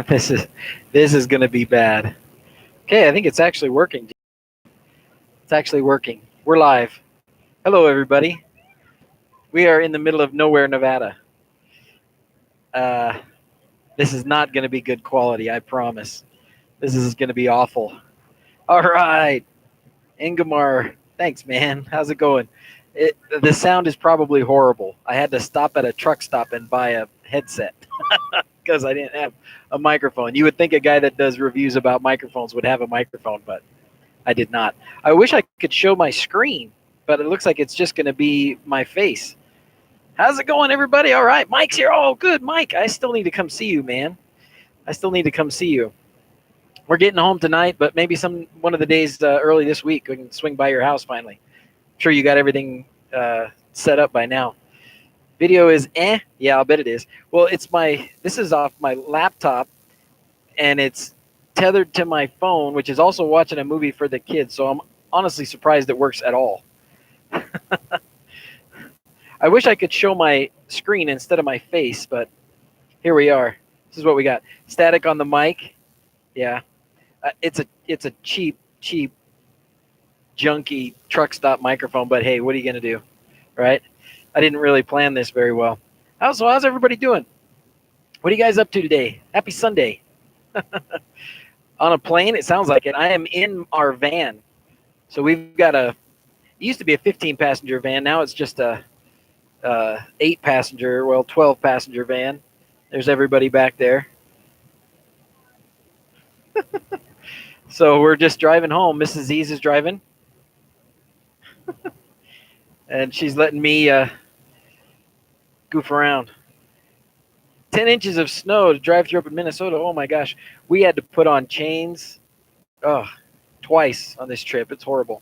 this is this is going to be bad. Okay, I think it's actually working. It's actually working. We're live. Hello, everybody. We are in the middle of nowhere, Nevada. Uh, this is not going to be good quality, I promise. This is going to be awful. All right, Ingemar. Thanks, man. How's it going? The sound is probably horrible. I had to stop at a truck stop and buy a headset because I didn't have a microphone. You would think a guy that does reviews about microphones would have a microphone, but I did not. I wish I could show my screen, but it looks like it's just going to be my face. How's it going, everybody? All right, Mike's here. Oh, good, Mike. I still need to come see you, man. I still need to come see you. We're getting home tonight, but maybe one of the days early this week we can swing by your house finally. I'm sure you got everything set up by now. Video is yeah, I'll bet it is. Well, this is off my laptop, and it's tethered to my phone, which is also watching a movie for the kids. So I'm honestly surprised it works at all. I wish I could show my screen instead of my face, but here we are. This is what we got. Static on the mic. Yeah, it's a cheap, junky truck stop microphone. But hey, what are you gonna do, right? I didn't really plan this very well. How's everybody doing? What are you guys up to today? Happy Sunday. On a plane, it sounds like it. I am in our van. So we've got it used to be a 15-passenger van. Now it's just a 8-passenger, 12-passenger van. There's everybody back there. So we're just driving home. Mrs. Z's is driving. And she's letting me goof around. 10 inches of snow to drive through up in Minnesota. Oh my gosh. We had to put on chains twice on this trip. It's horrible.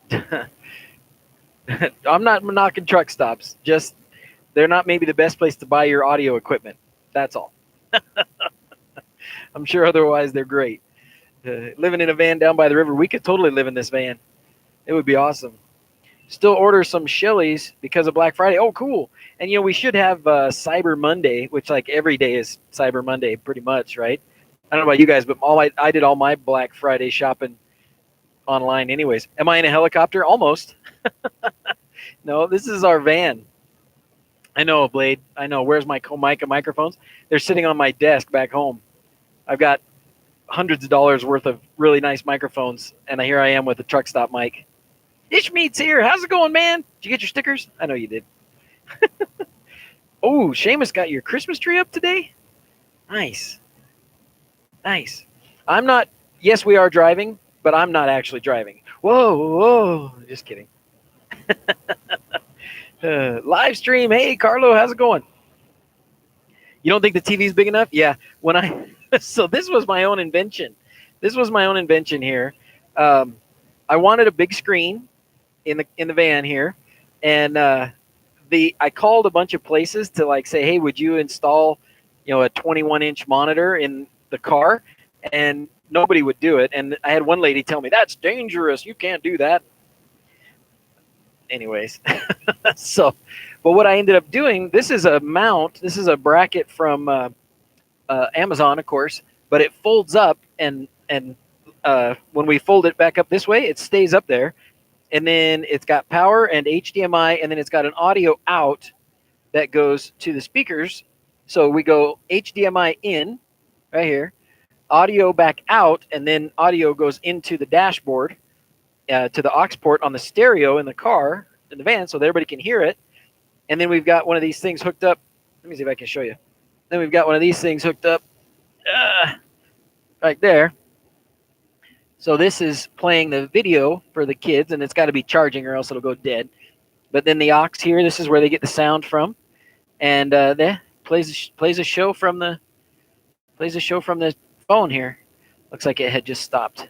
I'm not knocking truck stops. Just they're not maybe the best place to buy your audio equipment. That's all. I'm sure otherwise they're great. Living in a van down by the river, we could totally live in this van. It would be awesome. Still order some Shelley's because of Black Friday. Oh, cool. And, we should have Cyber Monday, which like every day is Cyber Monday pretty much, right? I don't know about you guys, but I did all my Black Friday shopping online anyways. Am I in a helicopter? Almost. No, this is our van. I know, Blade. I know. Where's my mic and microphones? They're sitting on my desk back home. I've got hundreds of dollars worth of really nice microphones, and here I am with a truck stop mic. Ishmeet's here. How's it going, man? Did you get your stickers? I know you did. Oh, Seamus got your Christmas tree up today? Nice. Nice. I'm not, yes, we are driving, but I'm not actually driving. Whoa. Just kidding. Live stream. Hey, Carlo, how's it going? You don't think the TV's big enough? Yeah. So this was my own invention. Here. I wanted a big screen in the van here, and I called a bunch of places to like say, hey, would you install, a 21-inch monitor in the car? And nobody would do it. And I had one lady tell me, that's dangerous. You can't do that. Anyways, but what I ended up doing, this is a mount. This is a bracket from Amazon, of course, but it folds up, and when we fold it back up this way, it stays up there. And then it's got power and HDMI, and then it's got an audio out that goes to the speakers. So we go HDMI in right here, audio back out, and then audio goes into the dashboard to the aux port on the stereo in the car, in the van, so that everybody can hear it. And then we've got one of these things hooked up. Let me see if I can show you. Then we've got one of these things hooked up right there. So this is playing the video for the kids, and it's got to be charging or else it'll go dead. But then the aux here, this is where they get the sound from, and there plays a show from the phone here. Looks like it had just stopped.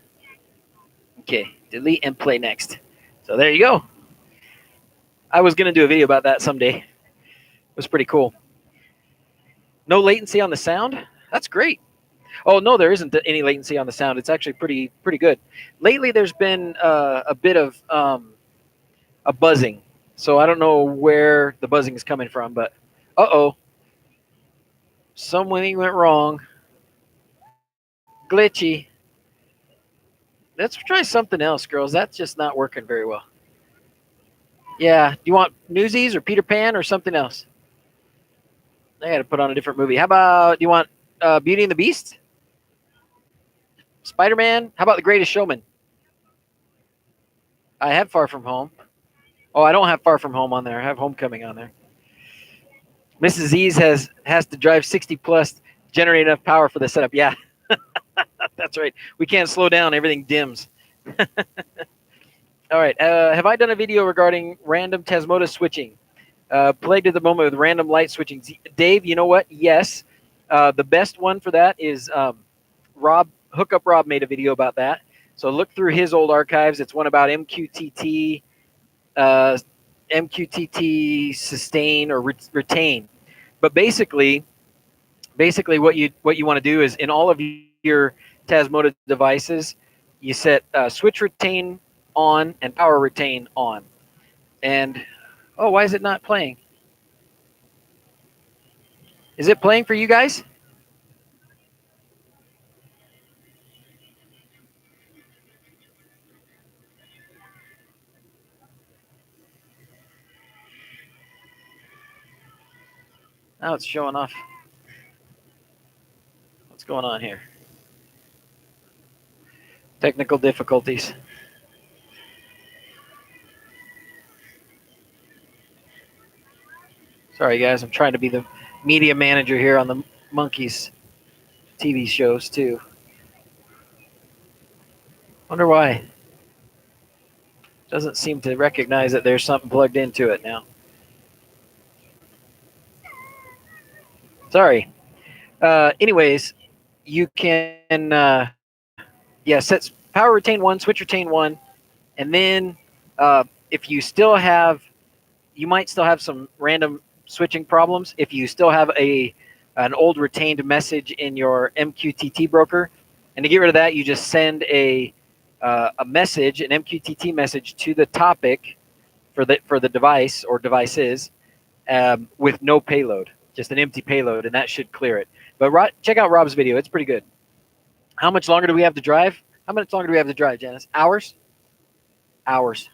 Okay, delete and play next. So there you go. I was gonna do a video about that someday. It was pretty cool. No latency on the sound. That's great. Oh no, there isn't any latency on the sound. It's actually pretty good. Lately, there's been a bit of a buzzing. So I don't know where the buzzing is coming from, but uh-oh. Something went wrong. Glitchy. Let's try something else, girls. That's just not working very well. Yeah. Do you want Newsies or Peter Pan or something else? I got to put on a different movie. How about, do you want Beauty and the Beast? Spider-Man? How about The Greatest Showman? I have Far From Home. Oh, I don't have Far From Home on there. I have Homecoming on there. Mrs. Z's has to drive 60 plus, generate enough power for the setup. Yeah, that's right. We can't slow down. Everything dims. All right. Have I done a video regarding random Tasmota switching? Played at the moment with random light switching. Dave, you know what? Yes. The best one for that is Rob, Hookup Rob made a video about that. So look through his old archives. It's one about MQTT, MQTT sustain or retain. But basically what you want to do is in all of your Tasmota devices, you set switch retain on and power retain on. And oh, why is it not playing? Is it playing for you guys? Now it's showing off. What's going on here? Technical difficulties. Sorry, guys. I'm trying to be the media manager here on the Monkeys TV shows, too. Wonder why. Doesn't seem to recognize that there's something plugged into it now. Sorry. Anyways, you can, yeah, set power retain 1, switch retain 1, and then if you still have, you might still have some random switching problems. If you still have an old retained message in your MQTT broker, and to get rid of that, you just send a message, an MQTT message to the topic for the device or devices with no payload, just an empty payload, and that should clear it. But check out Rob's video; it's pretty good. How much longer do we have to drive? How much longer do we have to drive, Janice? Hours? Hours.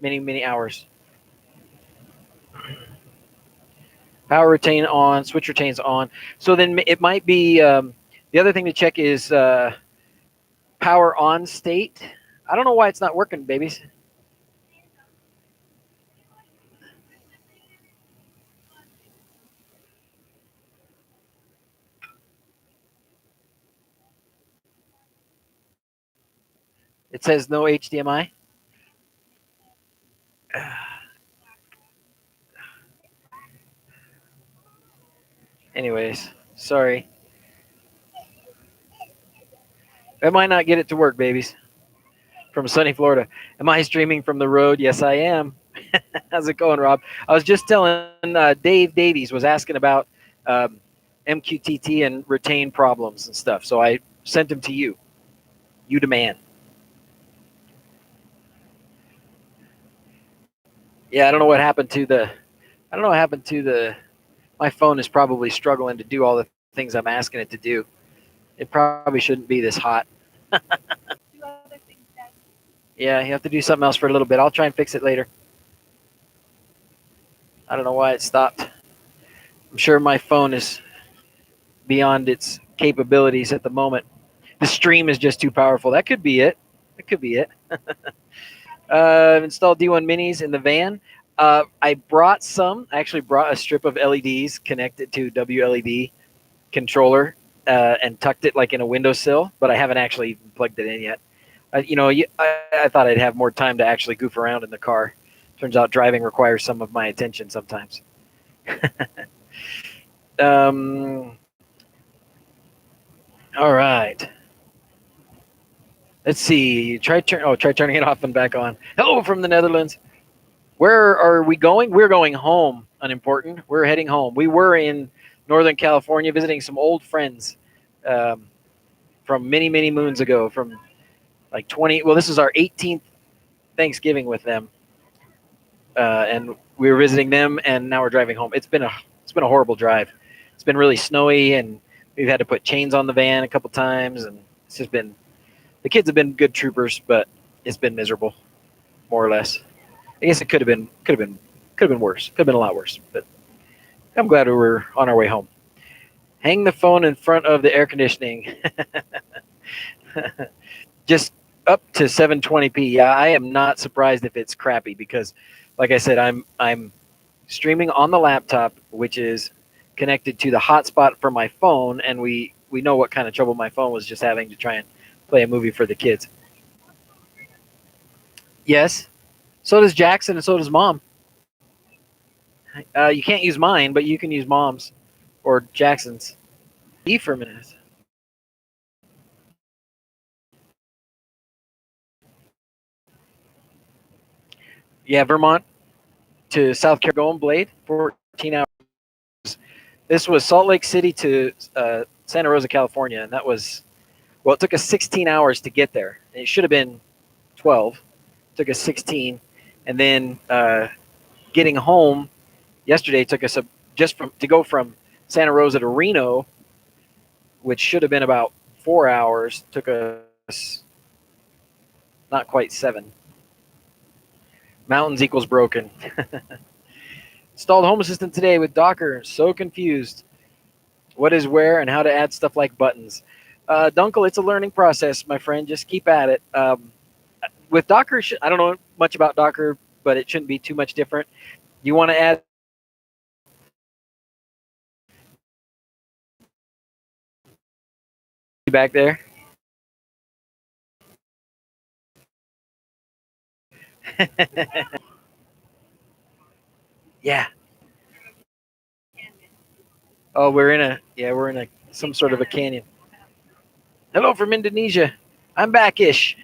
Many hours. Power retain on, switch retains on. So then it might be, the other thing to check is power on state. I don't know why it's not working, babies. It says no HDMI. Anyways, sorry. I might not get it to work, babies. From sunny Florida. Am I streaming from the road? Yes, I am. How's it going, Rob? I was just telling Dave Davies was asking about MQTT and retain problems and stuff. So I sent him to you. You demand. Yeah, I don't know what happened to the. I don't know what happened to the. My phone is probably struggling to do all the things I'm asking it to do. It probably shouldn't be this hot. Yeah, you have to do something else for a little bit. I'll try and fix it later. I don't know why it stopped. I'm sure my phone is beyond its capabilities at the moment. The stream is just too powerful. That could be it. That could be it. Installed D1 minis in the van. I brought some. I actually brought a strip of LEDs connected to wLED controller and tucked it like in a windowsill, but I haven't actually plugged it in yet. I thought I'd have more time to actually goof around in the car. Turns out driving requires some of my attention sometimes. All right. Let's see. Try turning it off and back on. Hello from the Netherlands. Where are we going? We're going home. Unimportant. We're heading home. We were in Northern California visiting some old friends from many moons ago. From like 20. Well, this is our 18th Thanksgiving with them, and we were visiting them, and now we're driving home. It's been a horrible drive. it's been really snowy, and we've had to put chains on the van a couple times, and it's just been, the kids have been good troopers, but it's been miserable, more or less. I guess it could have been worse. Could have been a lot worse, but I'm glad we were on our way home. Hang the phone in front of the air conditioning. Just up to 720p. Yeah, I am not surprised if it's crappy because, like I said, I'm streaming on the laptop, which is connected to the hotspot for my phone, and we know what kind of trouble my phone was just having to try and play a movie for the kids. Yes, so does Jackson, and so does Mom. You can't use mine, but you can use Mom's or Jackson's. E for a minute. Yeah, Vermont to South Carolina going Blade, 14 hours. This was Salt Lake City to Santa Rosa, California, and that was, well, it took us 16 hours to get there. It should have been 12. It took us 16, and then getting home yesterday took us just from to go from Santa Rosa to Reno, which should have been about 4 hours. Took us not quite 7. Mountains equals broken. Installed Home Assistant today with Docker. So confused. What is where and how to add stuff like buttons. Dunkel, it's a learning process, my friend. Just keep at it. With Docker, I don't know much about Docker, but it shouldn't be too much different. You want to add back there? Yeah. Oh, we're in a some sort of a canyon. Hello from Indonesia. I'm back-ish.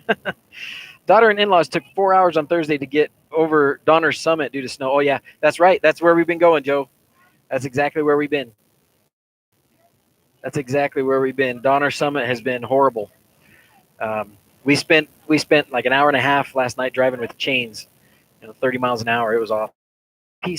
Daughter and in-laws took 4 hours on Thursday to get over Donner's Summit due to snow. Oh yeah, that's right. That's where we've been going, Joe. That's exactly where we've been. That's exactly where we've been. Donner Summit has been horrible. We spent like an hour and a half last night driving with chains, 30 miles an hour. It was off. P6